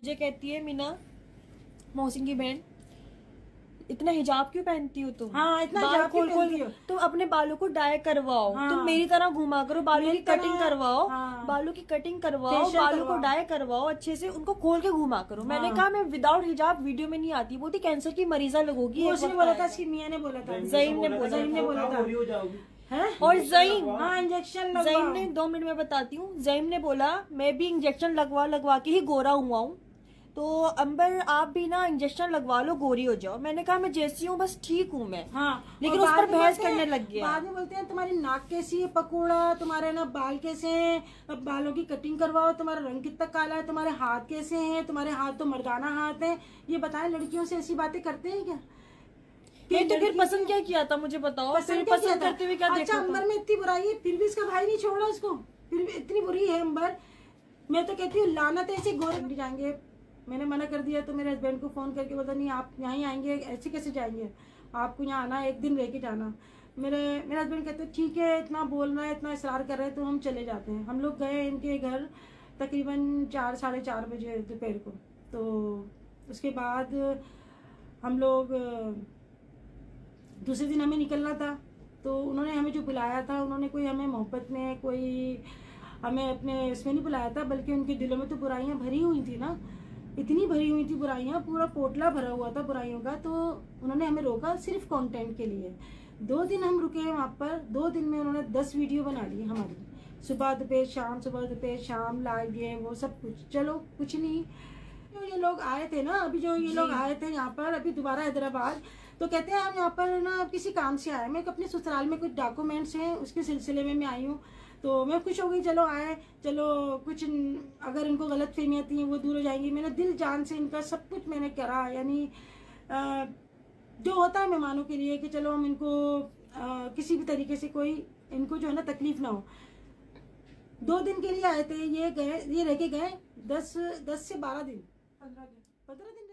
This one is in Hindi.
मुझे कहती है मीना, मोहसिन की बहन, इतना हिजाब क्यों पहनती हो तुम? हाँ, इतना बाल हिजाब क्यों खोल खोल पहनती हो? तुम अपने बालों को डाई करवाओ। हाँ। तुम मेरी तरह घुमा करो, बालों की कटिंग करवाओ। हाँ। बालों की कटिंग करवाओ, फेशियल बालों को करवाओ। डाई करवाओ, अच्छे से उनको खोल के घुमा करो। मैंने हाँ। कहा मैं विदाउट हिजाब वीडियो में नहीं आती। बोलती कैंसर की मरीजा लगोगी। वो उसने बोला था, इसकी मियां ने बोला था, ज़ईम ने बोला था। है? और ज़ईम, हाँ, इंजेक्शन ज़ईम ने 2 मिनट में बताती हूँ। ज़ईम ने बोला मैं भी इंजेक्शन लगवा के ही गोरा हुआ हूँ, तो अंबर आप भी ना इंजेक्शन लगवा लो, गोरी हो जाओ। मैंने कहा मैं जैसी हूँ बस ठीक हूँ मैं। हाँ, लेकिन उस पर बहस करने लग गया। बाद में बोलते हैं तुम्हारी नाक कैसी है पकोड़ा, तुम्हारे ना बाल कैसे हैं, अब बालों की कटिंग करवाओ, तुम्हारा रंग कितना काला है, तुम्हारे हाथ कैसे हैं, तुम्हारे हाथ तो मर्दाना हाथ है। ये बताएं, लड़कियों से ऐसी बातें करते हैं क्या? नहीं तो फिर पसंद क्या किया था मुझे बताओ। फिर पसंद करते हुए क्या देखा? अच्छा, अंबर में इतनी बुराई है फिर भी इसका भाई नहीं छोड़ा उसको, फिर भी इतनी बुरी है अंबर। मैं तो कहती हूँ लानत ऐसे गोरे जाएंगे। मैंने मना कर दिया तो मेरे हस्बैंड को फोन करके बोला नहीं आप यहाँ ही आएंगे, ऐसे कैसे जाएंगे, आपको यहाँ आना, एक दिन रह के जाना। मेरे हस्बैंड कहते ठीक है, इतना बोल रहा है, इतना इसरार कर रहे हैं तो हम चले जाते हैं। हम लोग गए इनके घर तकरीबन 4 साढ़े 4 बजे दोपहर को। तो उसके बाद हम लोग दूसरे दिन हमें निकलना था, तो उन्होंने हमें जो बुलाया था, उन्होंने कोई हमें मोहब्बत में, कोई हमें अपने इसमें नहीं बुलाया था, बल्कि उनके दिलों में तो बुराइयां भरी हुई थी ना, इतनी भरी हुई थी बुराइयां, पूरा पोटला भरा हुआ था बुराइयों का। तो उन्होंने हमें रोका सिर्फ कंटेंट के लिए। 2 दिन हम रुके हैं वहाँ पर। 2 दिन में उन्होंने 10 वीडियो बना ली हमारी, सुबह दोपहर शाम, सुबह दोपहर शाम, लाइव ये वो सब कुछ। चलो कुछ नहीं, जो ये लोग आए थे ना, अभी जो ये लोग आए थे यहाँ पर अभी दोबारा हैदराबाद, तो कहते हैं हम यहाँ पर ना किसी काम से आए। मैं अपने ससुराल में कुछ डॉक्यूमेंट्स हैं, उसके सिलसिले में मैं आई हूँ। तो मैं खुश हो गई, चलो आए, चलो कुछ अगर इनको गलत फहमियाँ थी वो दूर हो जाएंगी। मैंने दिल जान से इनका सब कुछ मैंने करा, यानी जो होता है मेहमानों के लिए कि चलो हम इनको किसी भी तरीके से कोई इनको जो है ना तकलीफ ना हो। 2 दिन के लिए आए थे, ये रह के गए 10 से 12 दिन, 15 दिन